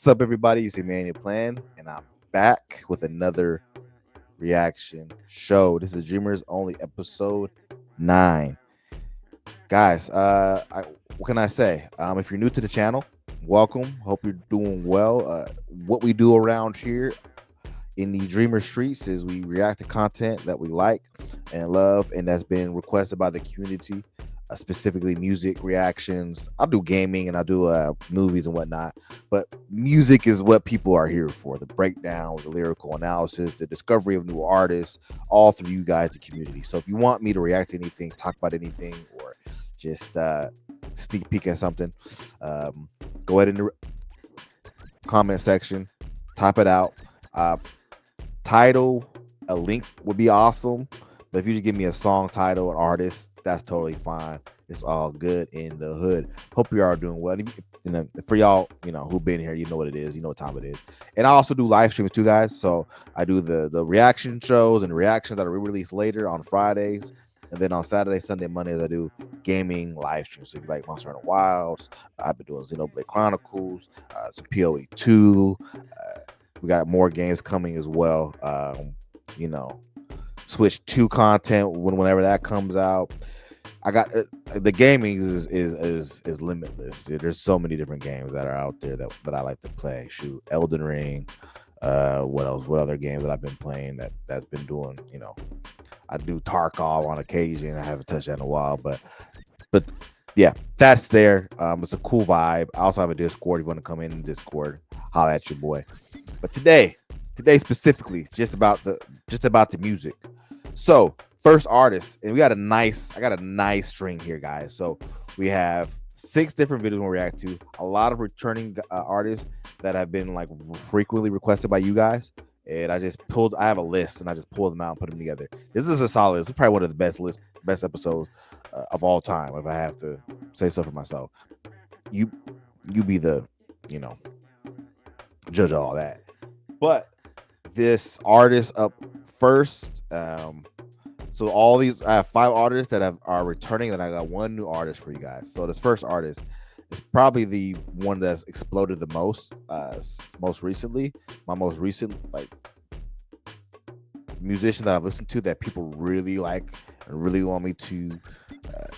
up, everybody? It's Emmanuel Plan, and I'm back with another reaction show. This is Dreamers Only episode 9. Guys, what can I say? If you're new to the channel, welcome. Hope you're doing well. What we do around here in the Dreamer Streets is we react to content that we like and love, and that's been requested by the community, specifically music reactions. I'll do gaming and I'll do movies and whatnot, but music is what people are here for: the breakdown, the lyrical analysis, the discovery of new artists, all through you guys, the community. So if you want me to react to anything, talk about anything, or just sneak peek at something, go ahead in the comment section, type it out. Title, a link would be awesome, but if you just give me a song title, an artist, that's totally fine. It's all good in the hood. Hope you are doing well. For y'all, who've been here, you know what it is. You know what time it is. And I also do live streams too, guys. So I do the reaction shows and reactions that are re-released later on Fridays. And then on Saturday, Sunday, Mondays, I do gaming live streams. So if you like Monster Hunter Wilds, I've been doing Xenoblade Chronicles, some PoE 2. We got more games coming as well. Switch 2 content whenever that comes out. I got the gaming is limitless. There's so many different games that are out there that I like to play. Shoot, Elden Ring. What else? What other games that I've been playing that's been doing? I do Tarkov on occasion. I haven't touched that in a while, but yeah, that's there. It's a cool vibe. I also have a Discord. If you want to come in Discord, holla at your boy. But today specifically, just about the music. So first artist, and I got a nice string here, guys. So we have 6 different videos we'll react to. A lot of returning artists that have been like frequently requested by you guys. And I have a list and I just pulled them out and put them together. This is a solid. This is probably one of the best episodes of all time, if I have to say so for myself. You be the judge of all that. But this artist up first. So all these, I have 5 artists that are returning, and I got 1 new artist for you guys. So this first artist is probably the one that's exploded the most recently. My most recent musician that I've listened to that people really like and really want me to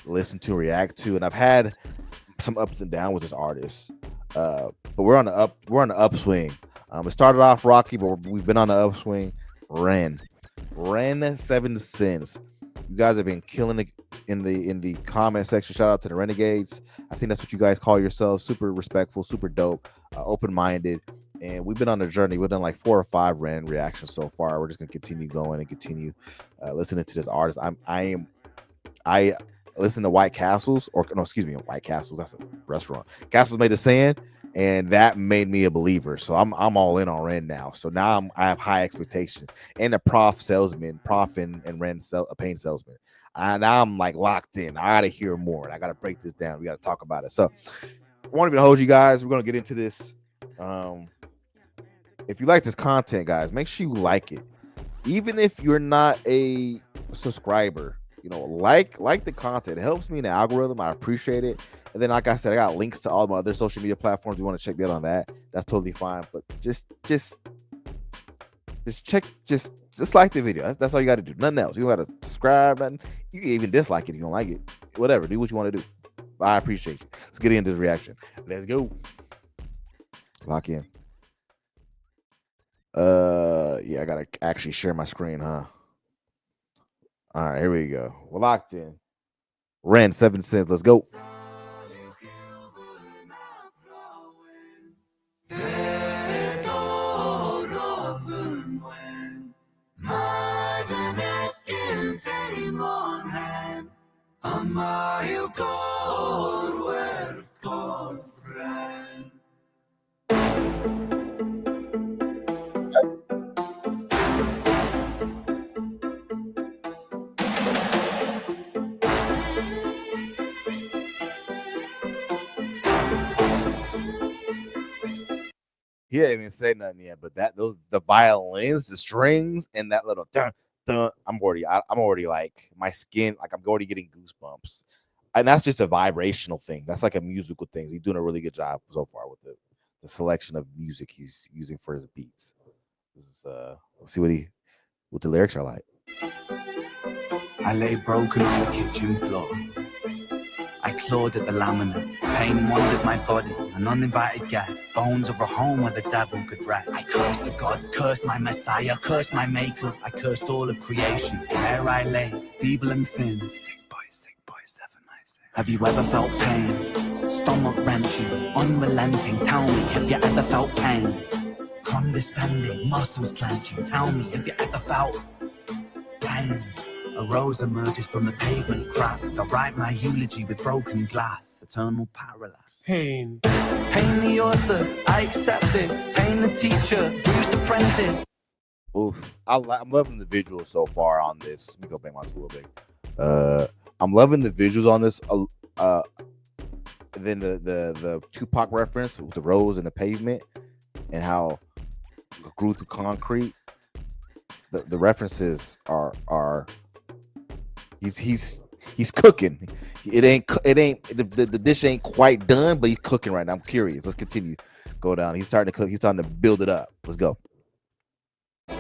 listen to, react to, and I've had some ups and downs with this artist. But we're on the upswing. It started off rocky, but we've been on the upswing. Ren 7 Sins. You guys have been killing it in the comment section. Shout out to the Renegades. I think that's what you guys call yourselves. Super respectful, super dope, open-minded, and we've been on a journey. We've done like 4 or 5 Ren reactions so far. We're just gonna continue going and continue listening to this artist. I listen to White Castles, White Castles. That's a restaurant. Castles Made of Sand, and that made me a believer. So I'm all in on Ren now. So now I have high expectations. And a Prof and Ren a pain salesman. Now I'm like locked in. I gotta hear more. And I gotta break this down. We gotta talk about it. So I won't even hold you guys. We're gonna get into this. If you like this content, guys, make sure you like it. Even if you're not a subscriber, like the content. It helps me in the algorithm. I appreciate it. And then, like I said, I got links to all my other social media platforms. You want to check that on that? That's totally fine. But just like the video. That's all you got to do. Nothing else. You don't got to subscribe. Nothing. You can even dislike it if you don't like it. Whatever. Do what you want to do. I appreciate you. Let's get into the reaction. Let's go. Lock in. Yeah, I gotta actually share my screen, huh? All right, here we go. We're locked in. Ren 7 Sins. Let's go. He didn't even say nothing yet, but the violins, the strings, and that little dun, dun, I'm already like my skin, like I'm already getting goosebumps. And that's just a vibrational thing. That's like a musical thing. He's doing a really good job so far with it. the selection of music he's using for his beats. This is let's see what the lyrics are like. I lay broken on the kitchen floor. I clawed at the laminate. Pain wandered my body, an uninvited guest. Bones of a home where the devil could rest. I cursed the gods, cursed my messiah, cursed my maker. I cursed all of creation. There I lay, feeble and thin. Sick boy, 7/9. Have you ever felt pain? Stomach wrenching, unrelenting. Tell me, have you ever felt pain? Condescending, muscles clenching. Tell me, have you ever felt pain? A rose emerges from the pavement cracks. I write my eulogy with broken glass. Eternal parallax. Pain. Pain the author, I accept this. Pain the teacher, bruised apprentice. Oof. I'm loving the visuals so far on this. Let me go back once a little bit. I'm loving the visuals on this. Then the Tupac reference with the rose and the pavement and how it grew through concrete. The references are he's cooking. It ain't the dish ain't quite done, but he's cooking right now. I'm curious. Let's continue. Go down. He's starting to cook. He's starting to build it up. Let's go.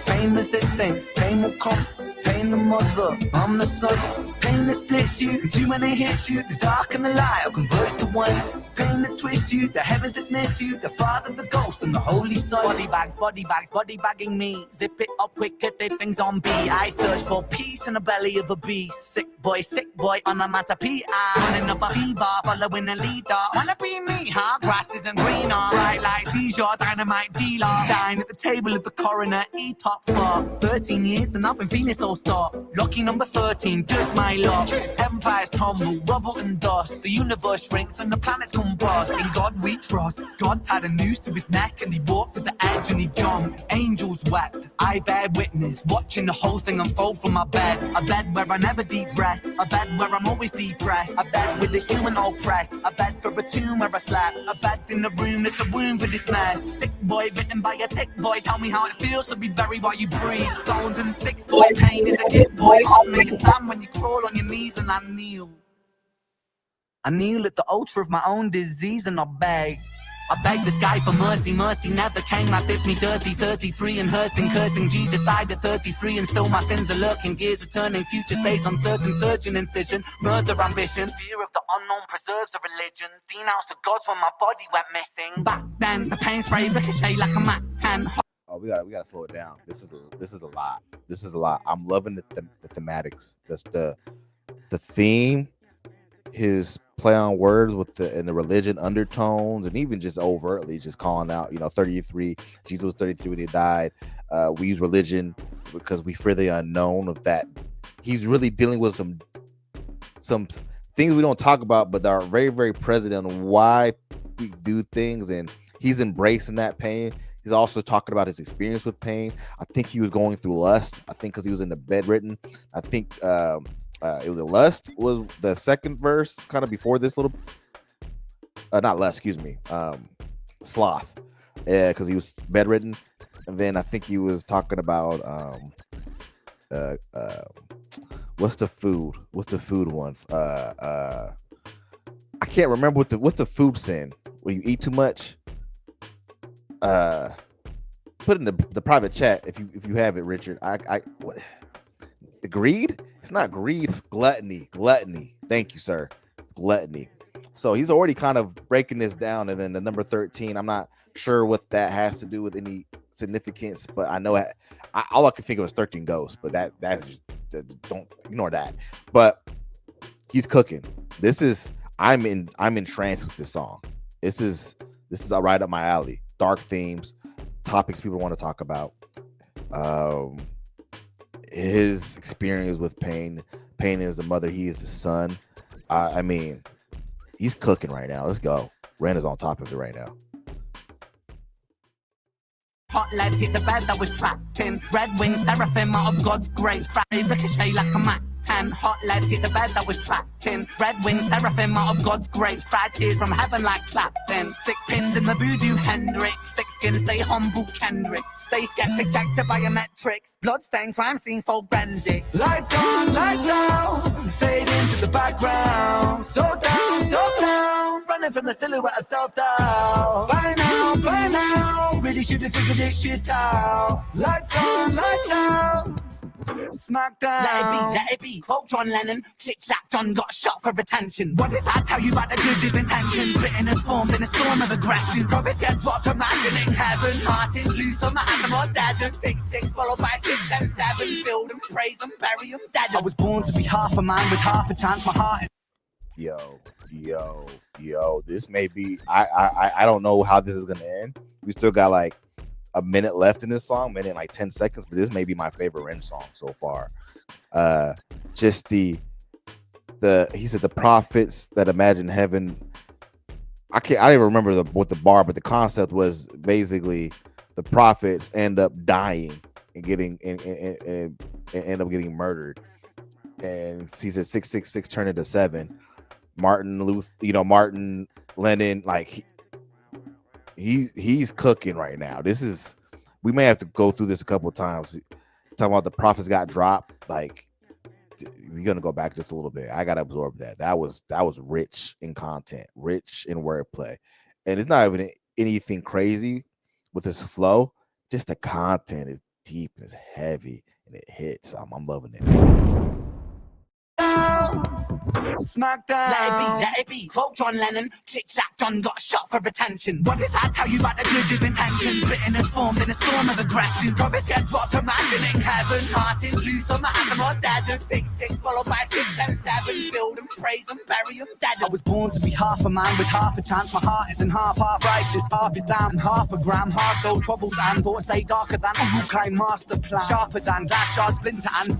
Pain resisting, pain will come. Pain the mother, I'm the son. Pain that splits you, and when it hits you, the dark and the light will converge to one. Pain that twists you, the heavens dismiss you, the Father, the Ghost, and the Holy Son. Body bagging me. Zip it up quick, get their things on B. I search for peace in the belly of a beast. Sick boy, on a matter P.I. Running up a fever, following a leader. Wanna be me, huh? Grass isn't greener. Bright light seizure, dynamite dealer. Dine at the table of the coroner, E-top for 13 years, and I've been feeling so stark. Lucky number 13, just my luck. Empires tumble, rubble and dust. The universe shrinks and the planets combust. In God we trust. God tied a noose to his neck and he walked to the edge and he jumped. Angels wept, I bear witness, watching the whole thing unfold from my bed. A bed where I never deep rest, a bed where I'm always depressed. A bed with the human oppressed, a bed for a tomb where I slept. A bed in the room that's a womb for this mess. Sick boy bitten by a tick boy, tell me how it feels to be buried while you breathe. Stones and sticks boy, pain is a gift boy. Hard to make a stand when you crawl on your knees and I kneel. I kneel at the altar of my own disease and I beg this guy for mercy. Mercy never came. I did me dirty, 33 and hurting, cursing. Jesus died at 33 and still my sins are lurking. Gears are turning, future stays uncertain. Surgeon incision, murder ambition. Fear of the unknown preserves a religion. Denounced the gods when my body went missing. Back then, the pain spray ricochet like a Mac 10. Oh, we gotta slow it down. This is a lot. This is a lot. I'm loving the thematics. That's the theme. His play on words with the religion undertones, and even just overtly just calling out, 33. Jesus was 33 when he died. We use religion because we fear the unknown of that. He's really dealing with some things we don't talk about, but that are very, very present on why we do things, and he's embracing that pain. He's also talking about his experience with pain. I think he was going through lust. I think because he was in the bedridden. I think it was lust was the second verse, kind of before this little. Not lust, excuse me. Sloth. Yeah, because he was bedridden, and then I think he was talking about what's the food? What's the food one? I can't remember what's the food sin when you eat too much. Put in the private chat if you have it, Richard. What the greed? It's not greed, it's gluttony. Thank you, sir. Gluttony. So he's already kind of breaking this down, and then the number 13, I'm not sure what that has to do with any significance, but I know all I can think of is 13 ghosts, but that's just, don't ignore that. But he's cooking. I'm entranced with this song. This is right up my alley. Dark themes, topics people want to talk about. His experience with pain is the mother, he is the son. I mean, he's cooking right now. Let's go. Ren is on top of it right now. Hot lead hit the bed that was trapped in. Red wings, seraphim out of God's grace. Cry ricochet like a Mac 10. Hot lead hit the bed that was trapped in. Red wings, seraphim out of God's grace. Cry tears from heaven like Clapton. Stick pins in the voodoo Hendrix. Thick skin, stay humble Kendrick. Stay skeptic, check the biometrics. Bloodstain, crime scene, forensic. Lights on, lights out. Fade into the background. So down, running from the silhouette of self-doubt. By now, really should have figured this shit out. Lights on, lights out. Smackdown. Let it be. Quote John Lennon. Click clack, John got shot for attention. What does that tell you about the good of intentions? Bitterness formed in a storm of aggression. Prophets get dropped, imagining heaven. Martin Luther, Mahatma, or dead. 6-6 followed by 6 and 7. Build and praise and bury them dead. I was born to be half a man with half a chance. My heart is... Yo, this may be I don't know how this is gonna end. We still got like a minute left in this song, minute and like 10 seconds, but this may be my favorite end song so far. Just he said the prophets that imagine heaven. I don't even remember what the bar, but the concept was basically the prophets end up dying and getting and end up getting murdered. And he said 666 turned into 7. Martin Lennon, like he's cooking right now. We may have to go through this a couple of times. Talking about the prophets got dropped, like we're gonna go back just a little bit. I gotta absorb that. That was rich in content, rich in wordplay, and it's not even anything crazy with this flow. Just the content is deep and it's heavy and it hits. I'm loving it. Smackdown. Let it be. Quote John Lennon. Click clack, John got shot for attention. What does that tell you about the good of intentions? Bitterness formed in a storm of aggression. Prophets get dropped, imagining heaven. Martin Luther, Mahatma, or dead. 6-6 followed by 6 and 7. Build and praise and bury them dead. I was born to be half a man with half a chance. My heart isn't half righteous, half is down, and half a gram. Half those troubles and thoughts stay darker than a Rukai master plan. Sharper than glass shards, splinter and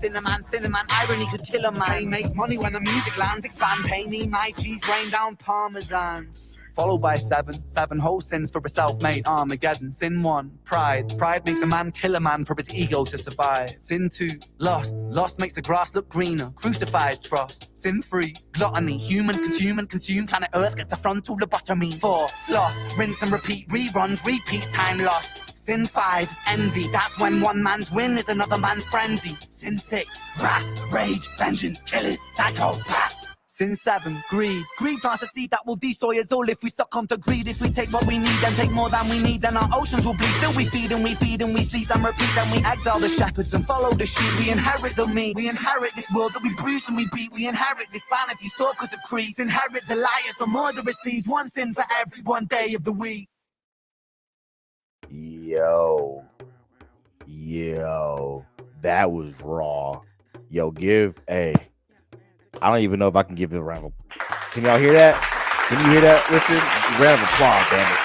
cinnamon. Irony could kill a man. He makes money when the music lands. Expand, pay me my cheese, rain down parmesan. Followed by 7 whole sins for a self-made Armageddon. Sin 1, pride makes a man kill a man for his ego to survive. Sin 2, lust makes the grass look greener. Crucified trust. Sin 3, gluttony, humans consume and consume. Planet Earth gets a frontal lobotomy. 4, sloth, rinse and repeat, reruns, repeat, time lost. Sin 5, envy, that's when one man's win is another man's frenzy. Sin 6, wrath, rage, vengeance, killers, psychopath. Sin 7, greed plants a seed that will destroy us all if we succumb to greed. If we take what we need and take more than we need, then our oceans will bleed. Still we feed and we sleep and repeat, and we exile the shepherds and follow the sheep. We inherit the meat, we inherit this world that we bruise and we beat. We inherit this vanity, so because of creeds. Inherit the liars, the murderous thieves. One sin for every one day of the week. Yo, that was raw. Yo, I don't even know if I can give it a round of applause. Can y'all hear that? Can you hear that, Richard? Round of applause, damn it.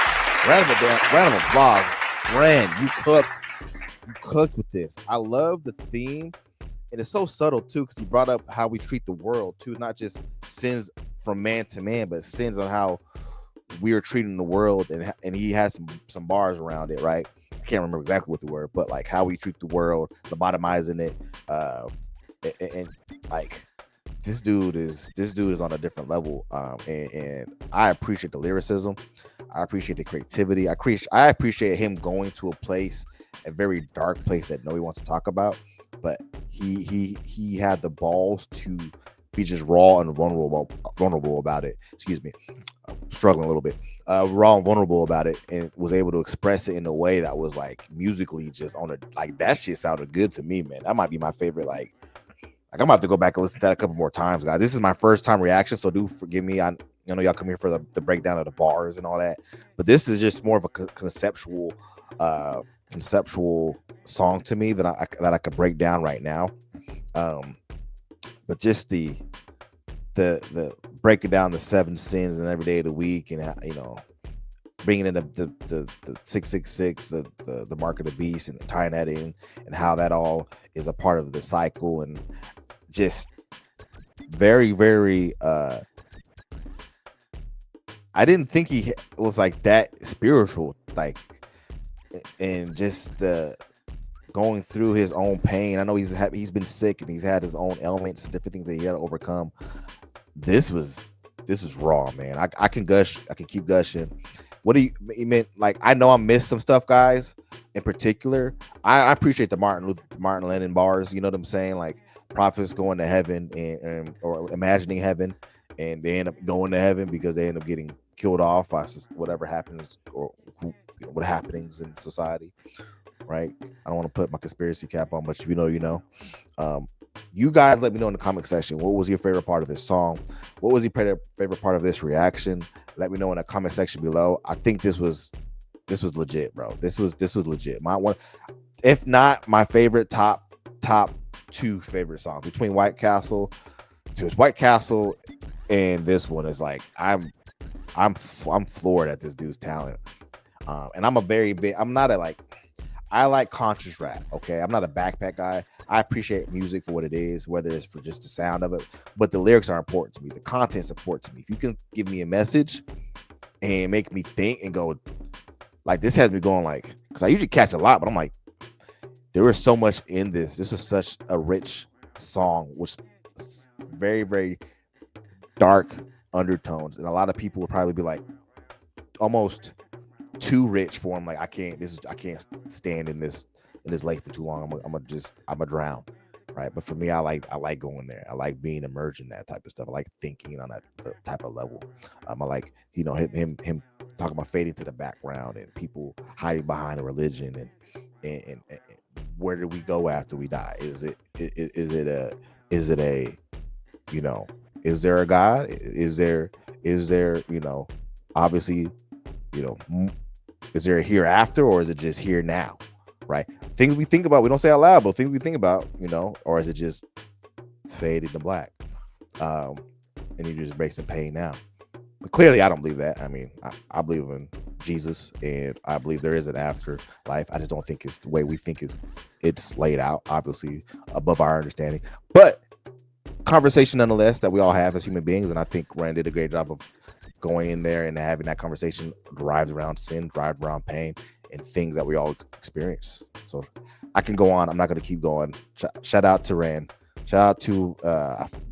Round of applause. Ren, you cooked with this. I love the theme. And it's so subtle, too, because he brought up how we treat the world, too. Not just sins from man to man, but sins on how we are treating the world. And he had some bars around it, right? I can't remember exactly what the word, but like how we treat the world, lobotomizing it, and like this dude is on a different level, and I appreciate the lyricism. I appreciate the creativity. I appreciate him going to a very dark place that nobody wants to talk about, but he had the balls to be just raw and vulnerable about it. Excuse me, I'm struggling a little bit. Raw and vulnerable about it, and was able to express it in a way that was like musically just on a like that shit sounded good to me, man. That might be my favorite. Like I'm gonna have to go back and listen to that a couple more times, guys. This is my first time reaction, so do forgive me. I know y'all come here for the breakdown of the bars and all that, but this is just more of a conceptual song to me that I could break down right now. But just the breaking down the 7 sins and every day of the week, and bringing in the 666, the mark of the beast, and tying that in, and how that all is a part of the cycle, and just very, very. I didn't think he was like that spiritual, like, and just going through his own pain. I know he's been sick and he's had his own ailments and different things that he had to overcome. This was raw, man. I can gush. I can keep gushing. What do you mean? Like, I know I missed some stuff, guys. In particular, I appreciate the Martin Lennon bars. You know what I'm saying? Like prophets going to heaven or imagining heaven, and they end up going to heaven because they end up getting killed off by whatever happens or what happenings in society, right? I don't want to put my conspiracy cap on, but if you know, you know. Um, you guys let me know in the comment section what was your favorite part of this song. What was your favorite part of this reaction? Let me know in the comment section below. I think this was legit, bro. This was legit. My one, if not my favorite, top two favorite songs between White Castle. To his White Castle and this one is like I'm floored at this dude's talent. And I'm a very big. I'm not a like. I like conscious rap. Okay, I'm not a backpack guy. I appreciate music for what it is, whether it's for just the sound of it, but the lyrics are important to me. The content's important to me. If you can give me a message and make me think and go, like this has me going like, because I usually catch a lot, but I'm like, there is so much in this. This is such a rich song, which very, very dark undertones, and a lot of people would probably be like almost too rich for him. Like I can't stand in this lake for too long. I'm a drown, right? But for me, I like going there. I like being immersed in that type of stuff. I like thinking on that type of level. I like him talking about fading to the background and people hiding behind a religion and where do we go after we die? Is it a you know is there a God? Is there obviously you know is there a hereafter or is it just here now, right? Things we think about, we don't say out loud, but things we think about, or is it just fade into black, um and you just embracing pain now? But clearly I don't believe that. I mean, I believe in Jesus and I believe there is an afterlife. I just don't think it's the way we think it's laid out, obviously above our understanding, but conversation nonetheless that we all have as human beings. And I think Rand did a great job of going in there and having that conversation drives around sin, drives around pain, and things that we all experience. So I can go on. I'm not going to keep going. Shout out to Rand. Shout out to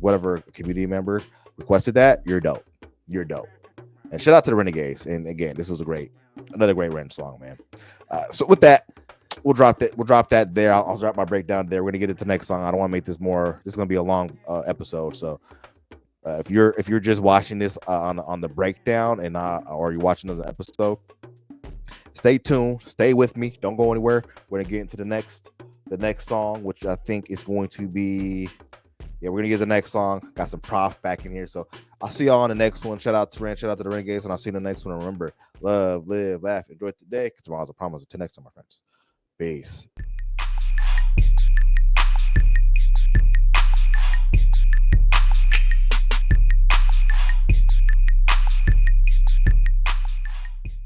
whatever community member requested that. You're dope. You're dope. And shout out to the Renegades. And again, this was another great Rand song, man. So with that, we'll drop that there. I'll drop my breakdown there. We're gonna get into the next song. I don't want to make this more. This is gonna be a long episode. So if you're just watching this on the breakdown and or you're watching this episode, stay tuned. Stay with me. Don't go anywhere. We're gonna get into the next song, which I think is going to be. Yeah, we're gonna get the next song. Got some prof back in here. So I'll see y'all on the next one. Shout out to Rand. Shout out to the Renegades, and I'll see you in the next one. And remember, love, live, laugh, enjoy today. Because tomorrow's a promise. Until next time, my friends. Peace.